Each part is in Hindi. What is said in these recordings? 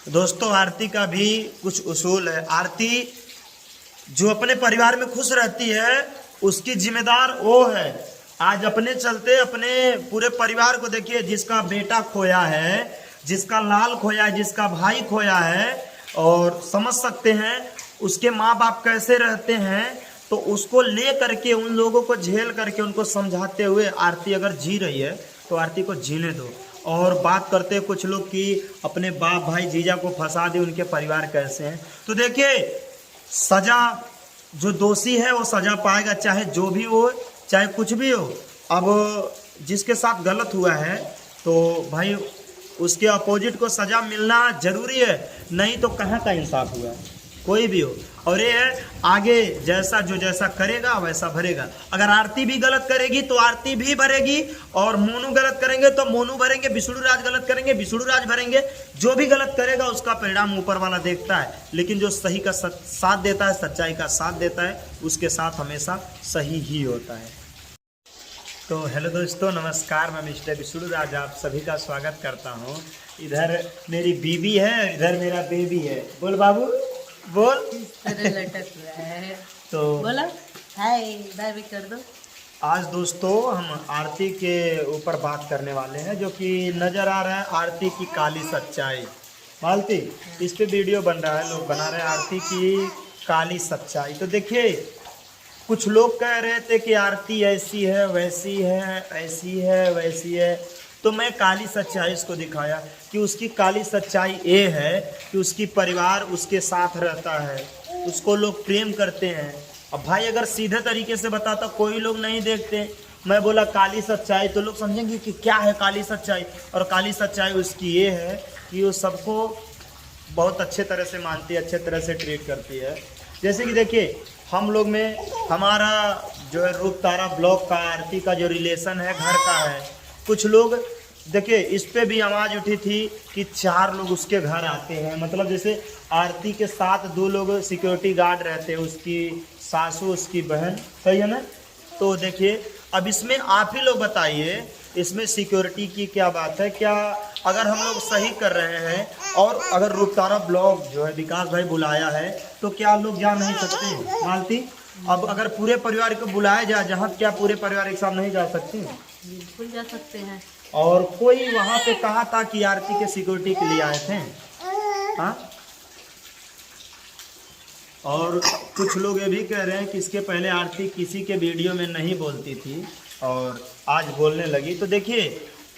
दोस्तों आरती का भी कुछ उसूल है। आरती जो अपने परिवार में खुश रहती है उसकी जिम्मेदार वो है। आज अपने चलते अपने पूरे परिवार को देखिए, जिसका बेटा खोया है, जिसका लाल खोया है, जिसका भाई खोया है, और समझ सकते हैं उसके माँ बाप कैसे रहते हैं। तो उसको ले करके उन लोगों को झेल करके उनको समझाते हुए आरती अगर जी रही है तो आरती को जीने दो। और बात करते हैं कुछ लोग कि अपने बाप भाई जीजा को फंसा दे, उनके परिवार कैसे हैं। तो देखिए सजा, जो दोषी है वो सजा पाएगा, चाहे जो भी हो, चाहे कुछ भी हो। अब जिसके साथ गलत हुआ है तो भाई उसके अपोजिट को सजा मिलना जरूरी है, नहीं तो कहाँ का इंसाफ हुआ है, कोई भी हो। और ये है आगे जैसा जो जैसा करेगा वैसा भरेगा। अगर आरती भी गलत करेगी तो आरती भी भरेगी, और मोनू गलत करेंगे तो मोनू भरेंगे, विष्णु राज गलत करेंगे विष्णु राज भरेंगे। जो भी गलत करेगा उसका परिणाम ऊपर वाला देखता है, लेकिन जो सही का साथ देता है, सच्चाई का साथ देता है, उसके साथ हमेशा सही ही होता है। तो हेलो दोस्तों, नमस्कार। मैं मिस्टर विष्णु राज आप सभी का स्वागत करता हूँ। इधर मेरी बीबी है, इधर मेरा बेबी है। बोल बाबू बोल। लटक रहा है तो बोला हाय बाय भी कर दो। आज दोस्तों हम आरती के ऊपर बात करने वाले हैं, जो कि नज़र आ रहा है आरती की काली सच्चाई। मालती, इस पे वीडियो बन रहा है, लोग बना रहे हैं आरती की काली सच्चाई। तो देखिए कुछ लोग कह रहे थे कि आरती ऐसी है वैसी है, ऐसी है वैसी है। तो मैं काली सच्चाई इसको दिखाया कि उसकी काली सच्चाई ये है कि उसकी परिवार उसके साथ रहता है, उसको लोग प्रेम करते हैं। अब भाई अगर सीधे तरीके से बताता कोई लोग नहीं देखते। मैं बोला काली सच्चाई तो लोग समझेंगे कि क्या है काली सच्चाई। और काली सच्चाई उसकी ये है कि वो सबको बहुत अच्छे तरह से मानती है, अच्छे तरह से ट्रीट करती है। जैसे कि देखिए हम लोग में हमारा जो है रूप तारा ब्लॉक का आरती का जो रिलेशन है घर का है। कुछ लोग देखिए इस पे भी आवाज़ उठी थी कि 4 लोग उसके घर आते हैं, मतलब जैसे आरती के साथ 2 लोग सिक्योरिटी गार्ड रहते हैं, उसकी सासू उसकी बहन, सही है ना। तो देखिए अब इसमें आप ही लोग बताइए, इसमें सिक्योरिटी की क्या बात है। क्या अगर हम लोग सही कर रहे हैं और अगर रूपतारा ब्लॉग जो है विकास भाई बुलाया है तो क्या लोग जा नहीं सकते मालती। अब अगर पूरे परिवार को बुलाया जाए जहाँ, क्या पूरे परिवार एक साथ नहीं जा सकते? बिल्कुल जा सकते हैं। और कोई वहाँ पे कहा था कि आरती के सिक्योरिटी के लिए आए थे, हाँ। और कुछ लोग ये भी कह रहे हैं कि इसके पहले आरती किसी के वीडियो में नहीं बोलती थी और आज बोलने लगी। तो देखिए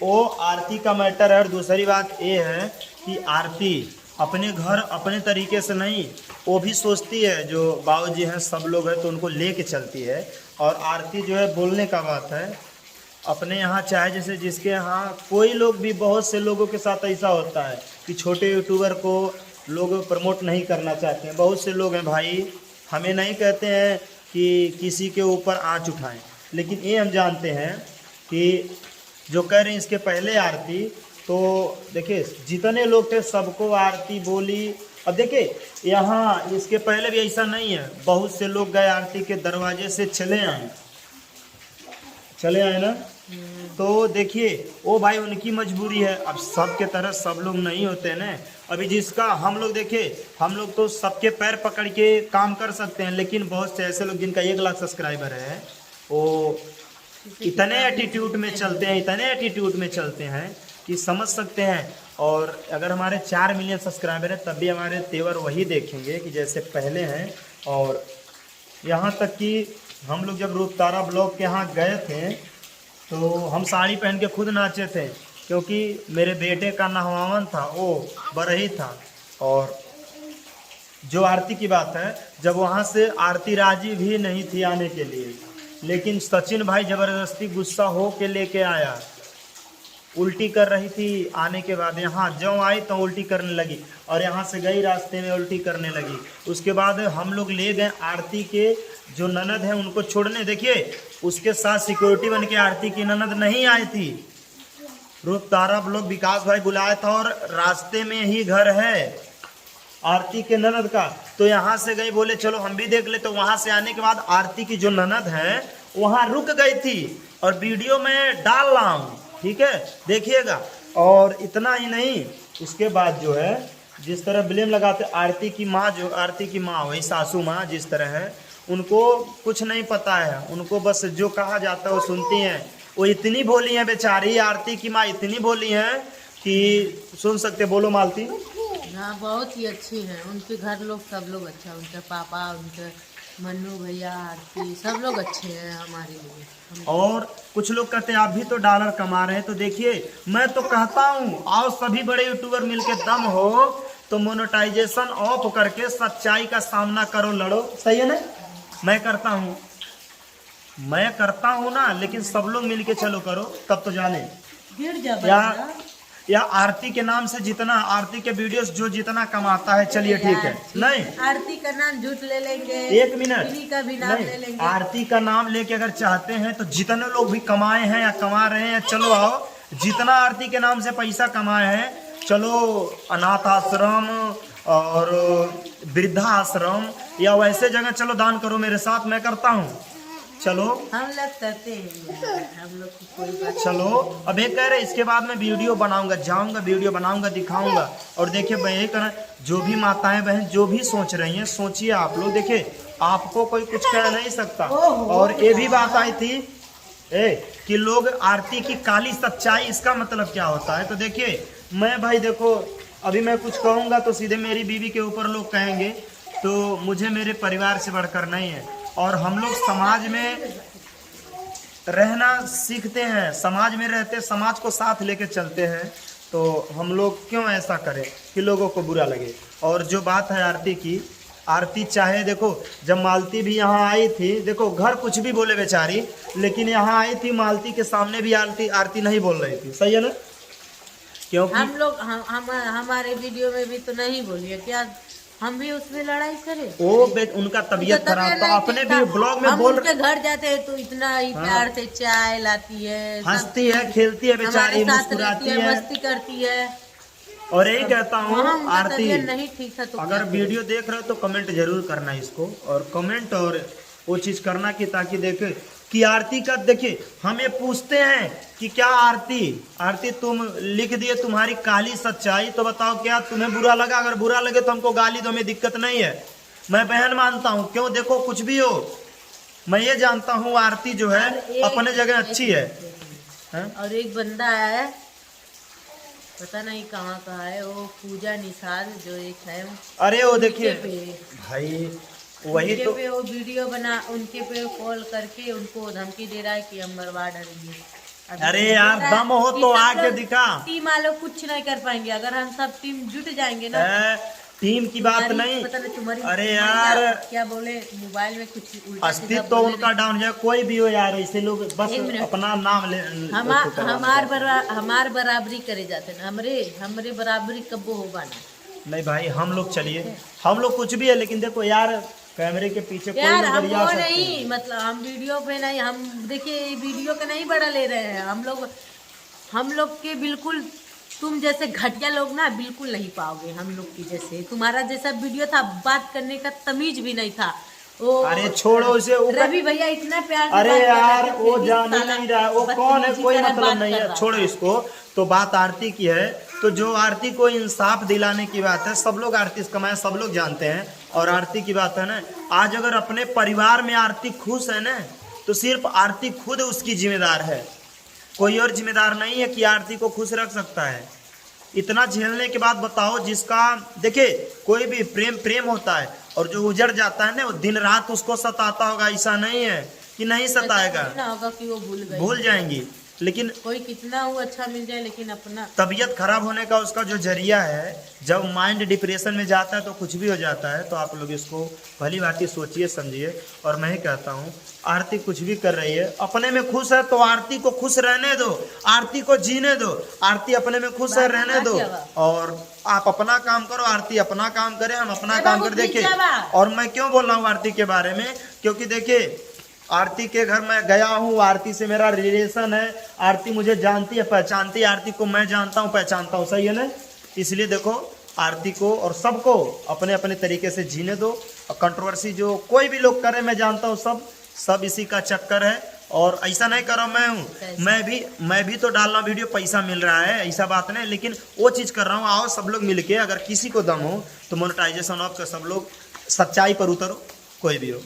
वो आरती का मैटर है। और दूसरी बात ये है कि आरती अपने घर अपने तरीके से नहीं, वो भी सोचती है, जो बाबूजी हैं सब लोग हैं तो उनको लेके चलती है। और आरती जो है बोलने का बात है अपने यहाँ, चाहे जैसे जिसके यहाँ कोई लोग भी, बहुत से लोगों के साथ ऐसा होता है कि छोटे यूट्यूबर को लोग प्रमोट नहीं करना चाहते हैं। बहुत से लोग हैं भाई, हमें नहीं कहते हैं कि किसी के ऊपर आँच उठाएं, लेकिन ये हम जानते हैं कि जो कह रहे हैं इसके पहले आरती, तो देखिए जितने लोग थे सबको आरती बोली। अब देखिए यहाँ इसके पहले भी ऐसा नहीं है, बहुत से लोग गए आरती के दरवाजे से चले आए ना। तो देखिए वो भाई उनकी मजबूरी है। अब सब के तरह सब लोग नहीं होते ना। अभी जिसका हम लोग देखिए, हम लोग तो सबके पैर पकड़ के काम कर सकते हैं, लेकिन बहुत से ऐसे लोग जिनका 1 लाख सब्सक्राइबर है वो इतने एटीट्यूड में चलते हैं, इतने एटीट्यूड में चलते हैं कि समझ सकते हैं। और अगर हमारे 4 मिलियन सब्सक्राइबर हैं तब भी हमारे तेवर वही देखेंगे कि जैसे पहले हैं। और यहाँ तक कि हम लोग जब रूपतारा ब्लॉग के यहाँ गए थे तो हम साड़ी पहन के खुद नाचे थे, क्योंकि मेरे बेटे का नहवावन था, वो बरही था। और जो आरती की बात है, जब वहाँ से आरती राजी भी नहीं थी आने के लिए, लेकिन सचिन भाई ज़बरदस्ती गुस्सा हो के लेके आया। उल्टी कर रही थी आने के बाद, यहाँ जो आई तो उल्टी करने लगी, और यहाँ से गई रास्ते में उल्टी करने लगी। उसके बाद हम लोग ले गए आरती के जो ननद है उनको छोड़ने। देखिए उसके साथ सिक्योरिटी बन के आरती की ननद नहीं आई थी। रूपतारा ब्लॉग विकास भाई बुलाया था और रास्ते में ही घर है आरती के ननद का। तो यहाँ से गई, बोले चलो हम भी देख ले। तो वहाँ से आने के बाद आरती की जो ननद है वहाँ रुक गई थी, और वीडियो में डाल रहा हूँ, ठीक है, देखिएगा। और इतना ही नहीं, उसके बाद जो है जिस तरह ब्लेम लगाते, आरती की माँ, जो आरती की माँ वही सासू माँ जिस तरह है, उनको कुछ नहीं पता है, उनको बस जो कहा जाता है वो सुनती हैं। वो इतनी भोली हैं बेचारी, आरती की माँ इतनी भोली हैं कि सुन सकते, बोलो मालती। हाँ बहुत ही अच्छी हैं, उनके घर लोग सब लोग अच्छा, उनके पापा, उनके मन्नू भैया, आरती, सब लोग अच्छे हैं हमारे लिए। और कुछ लोग कहते हैं आप भी तो डॉलर कमा रहे हैं, तो देखिए मैं तो कहता हूँ आओ सभी बड़े यूट्यूबर मिलके दम हो तो मोनेटाइजेशन ऑफ करके सच्चाई का सामना करो, लड़ो, सही है ना? मैं करता हूँ ना, लेकिन सब लोग मिलके चलो करो तब तो जाने। गिर जा या आरती के नाम से जितना, आरती के वीडियोस जो जितना कमाता है, चलिए ठीक है, नहीं आरती का नाम झूठ ले लेंगे, एक मिनट, फ्री का भी नाम ले लेंगे। आरती का नाम लेके अगर चाहते हैं तो जितने लोग भी कमाए हैं या कमा रहे हैं, चलो आओ, जितना आरती के नाम से पैसा कमाए हैं, चलो अनाथ आश्रम और वृद्धा आश्रम या वैसे जगह चलो दान करो मेरे साथ, मैं करता हूँ, चलो हम लोग करते हैं, हम लोग की कोई बात। चलो अब एक कह रहे इसके बाद मैं वीडियो बनाऊंगा, जाऊंगा वीडियो बनाऊंगा, दिखाऊंगा। और देखिए बहन कर, जो भी माताएं बहन जो भी सोच रही हैं, सोचिए आप लोग, देखिए आपको कोई कुछ कह नहीं सकता। और ये भी बात आई थी कि लोग आरती की काली सच्चाई, इसका मतलब क्या होता है? तो देखिए मैं भाई देखो, अभी मैं कुछ कहूँगा तो सीधे मेरी बीवी के ऊपर लोग कहेंगे, तो मुझे मेरे परिवार से बढ़कर नहीं है। और हम लोग समाज में रहना सीखते हैं, समाज में रहते, समाज को साथ लेके चलते हैं, तो हम लोग क्यों ऐसा करें कि लोगों को बुरा लगे। और जो बात है आरती की, आरती चाहे देखो जब मालती भी यहाँ आई थी, देखो घर कुछ भी बोले बेचारी, लेकिन यहाँ आई थी मालती के सामने भी आरती नहीं बोल रही थी, सही है ना? क्योंकि हम लोग हमारे वीडियो में भी तो नहीं बोलिए क्या, हम भी उसमें लड़ाई करें? वो उनका तबीयत खराब था, अपने भी ब्लॉग में बोल उनके घर जाते हैं तो इतना ही प्यार से चाय लाती है, हंसती है, खेलती है बेचारी, मुस्कुराती है, मस्ती करती है। और यही कहता हूँ आरती, नहीं ठीक था तो अगर वीडियो देख रहे हो तो कमेंट जरूर करना इसको, और कमेंट और वो चीज करना कि ताकि देखे कि आरती का, देखिए हम ये पूछते हैं कि क्या आरती तुम लिख दिए तुम्हारी काली सच्चाई, तो बताओ क्या तुम्हें बुरा लगा? अगर बुरा लगे तो हमको गाली दो, हमें दिक्कत नहीं है, मैं बहन मानता हूँ, क्यों? देखो कुछ भी हो, मैं ये जानता हूँ आरती जो है अपने जगह अच्छी है। और एक बंदा है, पता नहीं कहाँ का है, वो पूजा निशाल जो एक है, अरे वो देखिए भाई वही तो, पे वो वीडियो बना, उनके पे कॉल करके उनको धमकी दे रहा है कि हम मरवा डालेंगे। अरे यार दम हो तो आके दिखा। टीम वाले कुछ नहीं कर पाएंगे, अगर हम सब टीम जुट जाएंगे ना। टीम की बात नहीं, अरे यार क्या बोले, मोबाइल में कुछ अस्तित्व तो उनका डाउन है, कोई भी हो यार, ऐसे लोग बस अपना नाम ले, हमार बराबरी करे जाते ना, हमरे बराबरी कब होगा ना? नहीं भाई हम लोग चलिए, हम लोग कुछ भी है, लेकिन देखो यार कैमरे के पीछे कोई हम वो नहीं, मतलब हम वीडियो पे नहीं, हम देखिए वीडियो का नहीं बड़ा ले रहे हैं, हम लोग के बिल्कुल तुम जैसे घटिया लोग ना बिल्कुल नहीं पाओगे हम लोग की जैसे। तुम्हारा जैसा वीडियो था, बात करने का तमीज भी नहीं था। वो अरे छोड़ो उसे, रवि भैया इतना प्यार, अरे यार वो जान ही नहीं रहा, वो कौन है, कोई मतलब नहीं है, छोड़ो इसको। तो बात आरती की है, तो जो आरती को इंसाफ दिलाने की बात है, सब लोग आरती कमाए, सब लोग जानते हैं। और आरती की बात है ना, आज अगर अपने परिवार में आरती खुश है ना, तो सिर्फ आरती खुद उसकी जिम्मेदार है, कोई और जिम्मेदार नहीं है कि आरती को खुश रख सकता है। इतना झेलने के बाद बताओ, जिसका देखिए कोई भी प्रेम होता है, और जो उजड़ जाता है ना, वो दिन रात उसको सताता होगा, ऐसा नहीं है कि नहीं सताएगा, होगा कि वो भूल जाएंगी। लेकिन कोई कितना वो अच्छा मिल जाए, लेकिन अपना तबीयत खराब होने का उसका जो जरिया है, जब माइंड डिप्रेशन में जाता है तो कुछ भी हो जाता है। तो आप लोग इसको भली भांति सोचिए समझिए। और मैं ही कहता हूँ आरती कुछ भी कर रही है, अपने में खुश है तो आरती को खुश रहने दो, आरती को जीने दो, आरती अपने में खुश है रहने दो, और आप अपना काम करो, आरती अपना काम करे, हम अपना काम कर। देखिए, और मैं क्यों बोल रहा हूँ आरती के बारे में, क्योंकि देखिए आरती के घर मैं गया हूँ, आरती से मेरा रिलेशन है, आरती मुझे जानती है, पहचानती है, आरती को मैं जानता हूँ, पहचानता हूँ, सही है ना? इसलिए देखो आरती को और सबको अपने अपने तरीके से जीने दो। और कंट्रोवर्सी जो कोई भी लोग करे, मैं जानता हूँ सब इसी का चक्कर है। और ऐसा नहीं कर रहा मैं हूँ, मैं भी तो डाल रहा हूँ वीडियो, पैसा मिल रहा है, ऐसा बात नहीं, लेकिन वो चीज़ कर रहा हूँ। आओ सब लोग मिलके, अगर किसी को दम हो तो मोनेटाइजेशन ऑफ कर, सब लोग सच्चाई पर उतरो, कोई भी हो।